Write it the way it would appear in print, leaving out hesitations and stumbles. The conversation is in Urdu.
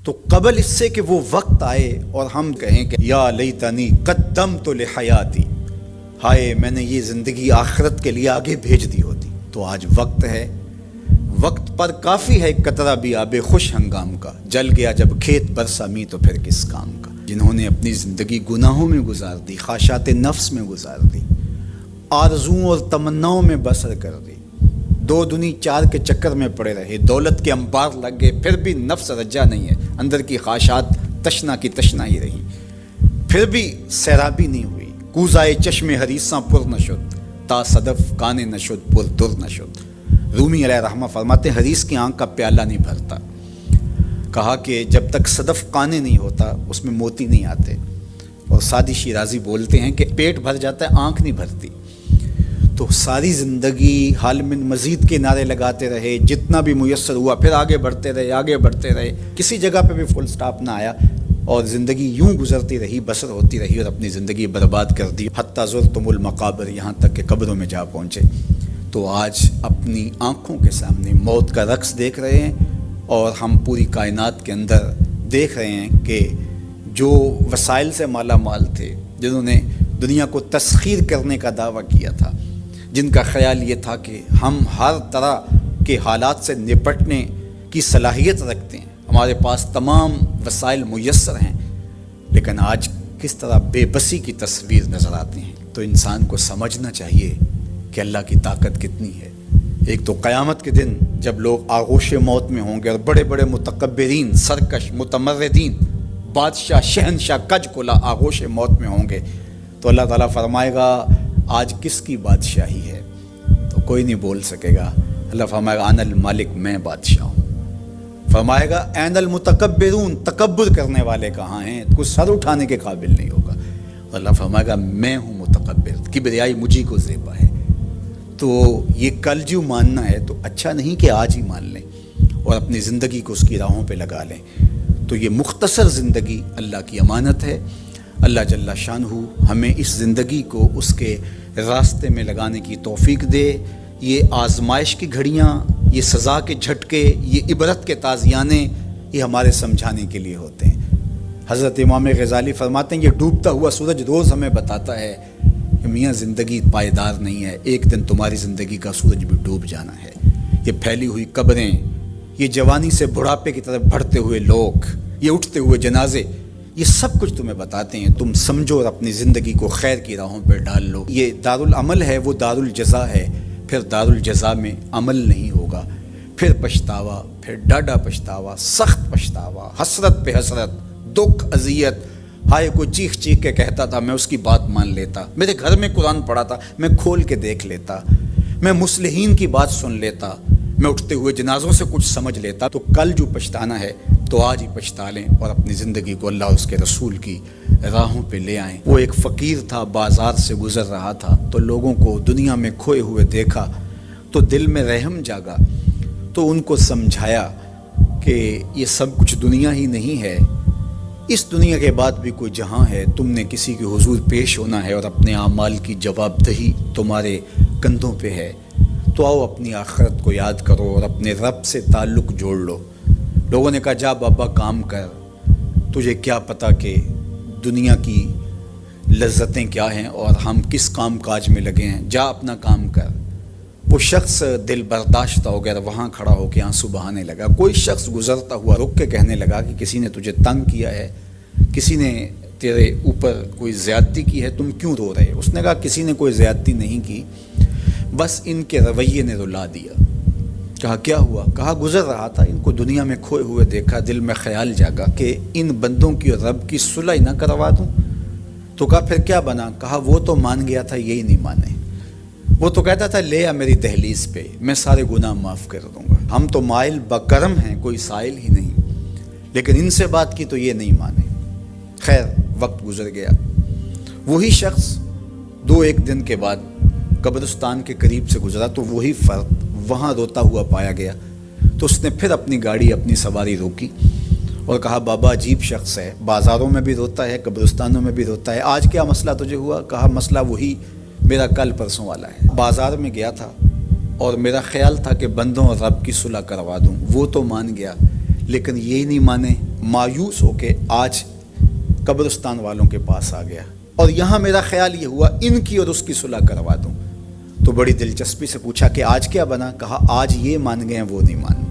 تو قبل اس سے کہ وہ وقت آئے اور ہم کہیں کہ یا لیتنی قدمت لحیاتی، ہائے میں نے یہ زندگی آخرت کے لیے آگے بھیج دی ہوتی، تو آج وقت ہے، وقت پر کافی ہے قطرہ بھی آب خوش ہنگام کا، جل گیا جب کھیت برسا می تو پھر کس کام کا۔ جنہوں نے اپنی زندگی گناہوں میں گزار دی، خواہشات نفس میں گزار دی، آرزوؤں اور تمناؤں میں بسر کر دی، دو دنی چار کے چکر میں پڑے رہے، دولت کے انبار لگ گئے، پھر بھی نفس رجا نہیں ہے، اندر کی خواہشات تشنا کی تشنا ہی رہی، پھر بھی سیرابی نہیں ہوئی، کوزائے چشم حریصاں پر نشد، تا صدف کانے نشد پر در نشد۔ رومی علیہ رحمہ فرماتے ہیں حریص کی آنکھ کا پیالہ نہیں بھرتا، کہا کہ جب تک صدف کانے نہیں ہوتا اس میں موتی نہیں آتے، اور سادی شیرازی بولتے ہیں کہ پیٹ بھر جاتا ہے آنکھ نہیں بھرتی۔ تو ساری زندگی حال من مزید کے نعرے لگاتے رہے، جتنا بھی میسر ہوا پھر آگے بڑھتے رہے، آگے بڑھتے رہے، کسی جگہ پہ بھی فل سٹاپ نہ آیا، اور زندگی یوں گزرتی رہی، بسر ہوتی رہی، اور اپنی زندگی برباد کر دی، حتیٰ زرتم المقابر، یہاں تک کہ قبروں میں جا پہنچے۔ تو آج اپنی آنکھوں کے سامنے موت کا رقص دیکھ رہے ہیں، اور ہم پوری کائنات کے اندر دیکھ رہے ہیں کہ جو وسائل سے مالا مال تھے، جنہوں نے دنیا کو تسخیر کرنے کا دعویٰ کیا تھا، جن کا خیال یہ تھا کہ ہم ہر طرح کے حالات سے نپٹنے کی صلاحیت رکھتے ہیں، ہمارے پاس تمام وسائل میسر ہیں، لیکن آج کس طرح بے بسی کی تصویر نظر آتی ہیں۔ تو انسان کو سمجھنا چاہیے کہ اللہ کی طاقت کتنی ہے۔ ایک تو قیامت کے دن جب لوگ آغوش موت میں ہوں گے، اور بڑے بڑے متکبرین، سرکش، متمردین، بادشاہ، شہنشاہ، کج کلا آغوش موت میں ہوں گے، تو اللہ تعالیٰ فرمائے گا آج کس کی بادشاہی ہے؟ تو کوئی نہیں بول سکے گا۔ اللہ فرمائے گا انا المالک، میں بادشاہ ہوں۔ فرمائے گا این المتکبرون، تکبر کرنے والے کہاں ہیں؟ کچھ سر اٹھانے کے قابل نہیں ہوگا۔ اللہ فرمائے گا میں ہوں متکبر، کبریائی مجھی کو زیبا ہے۔ تو یہ کل جو ماننا ہے تو اچھا نہیں کہ آج ہی مان لیں اور اپنی زندگی کو اس کی راہوں پہ لگا لیں۔ تو یہ مختصر زندگی اللہ کی امانت ہے۔ اللہ جل شانہ ہمیں اس زندگی کو اس کے راستے میں لگانے کی توفیق دے۔ یہ آزمائش کی گھڑیاں، یہ سزا کے جھٹکے، یہ عبرت کے تازیانے، یہ ہمارے سمجھانے کے لیے ہوتے ہیں۔ حضرت امام غزالی فرماتے ہیں یہ ڈوبتا ہوا سورج روز ہمیں بتاتا ہے کہ میاں زندگی پائیدار نہیں ہے، ایک دن تمہاری زندگی کا سورج بھی ڈوب جانا ہے۔ یہ پھیلی ہوئی قبریں، یہ جوانی سے بڑھاپے کی طرف بڑھتے ہوئے لوگ، یہ اٹھتے ہوئے جنازے، یہ سب کچھ تمہیں بتاتے ہیں، تم سمجھو اور اپنی زندگی کو خیر کی راہوں پر ڈال لو۔ یہ دارالعمل ہے، وہ دارالجزا ہے، پھر دارالجزا میں عمل نہیں ہوگا، پھر پچھتاوا، پھر ڈاڈا پچھتاوا، سخت پچھتاوا، حسرت پہ حسرت، دکھ، اذیت۔ ہائے کوئی چیخ چیخ کے کہتا تھا میں اس کی بات مان لیتا، میرے گھر میں قرآن پڑھا تھا میں کھول کے دیکھ لیتا، میں مصلحین کی بات سن لیتا، میں اٹھتے ہوئے جنازوں سے کچھ سمجھ لیتا۔ تو کل جو پچھتانا ہے تو آج ہی پچھتا لیں اور اپنی زندگی کو اللہ اور اس کے رسول کی راہوں پہ لے آئیں۔ وہ ایک فقیر تھا، بازار سے گزر رہا تھا تو لوگوں کو دنیا میں کھوئے ہوئے دیکھا تو دل میں رحم جاگا، تو ان کو سمجھایا کہ یہ سب کچھ دنیا ہی نہیں ہے، اس دنیا کے بعد بھی کوئی جہاں ہے، تم نے کسی کے حضور پیش ہونا ہے اور اپنے اعمال کی جواب دہی تمہارے کندھوں پہ ہے۔ تو آؤ اپنی آخرت کو یاد کرو اور اپنے رب سے تعلق جوڑ لو۔ لوگوں نے کہا جا بابا کام کر، تجھے کیا پتہ کہ دنیا کی لذتیں کیا ہیں اور ہم کس کام کاج میں لگے ہیں، جا اپنا کام کر۔ وہ شخص دل برداشتہ ہو گیا، وہاں کھڑا ہو کے آنسو بہانے لگا۔ کوئی شخص گزرتا ہوا رک کے کہنے لگا کہ کسی نے تجھے تنگ کیا ہے، کسی نے تیرے اوپر کوئی زیادتی کی ہے، تم کیوں رو رہے؟ اس نے کہا کسی نے کوئی زیادتی نہیں کی، بس ان کے رویے نے رلا دیا۔ کہا کیا ہوا؟ کہا گزر رہا تھا، ان کو دنیا میں کھوئے ہوئے دیکھا، دل میں خیال جاگا کہ ان بندوں کی اور رب کی صلح نہ کروا دوں۔ تو کہا پھر کیا بنا؟ کہا وہ تو مان گیا تھا، یہی نہیں مانے۔ وہ تو کہتا تھا لے آ میری دہلیز پہ، میں سارے گناہ معاف کر دوں گا۔ ہم تو مائل بکرم ہیں، کوئی سائل ہی نہیں، لیکن ان سے بات کی تو یہ نہیں مانے۔ خیر وقت گزر گیا، وہی شخص دو ایک دن کے بعد قبرستان کے قریب سے گزرا تو وہی فرد وہاں روتا ہوا پایا گیا۔ تو اس نے پھر اپنی گاڑی، اپنی سواری روکی اور کہا بابا عجیب شخص ہے، بازاروں میں بھی روتا ہے، قبرستانوں میں بھی روتا ہے، آج کیا مسئلہ تجھے ہوا؟ کہا مسئلہ وہی میرا کل پرسوں والا ہے، بازار میں گیا تھا اور میرا خیال تھا کہ بندوں اور رب کی صلح کروا دوں، وہ تو مان گیا لیکن یہی نہیں مانے، مایوس ہو کے آج قبرستان والوں کے پاس آ گیا اور یہاں میرا خیال یہ ہوا ان کی اور اس کی صلح کروا دوں. تو بڑی دلچسپی سے پوچھا کہ آج کیا بنا؟ کہا آج یہ مان گئے ہیں وہ نہیں مان.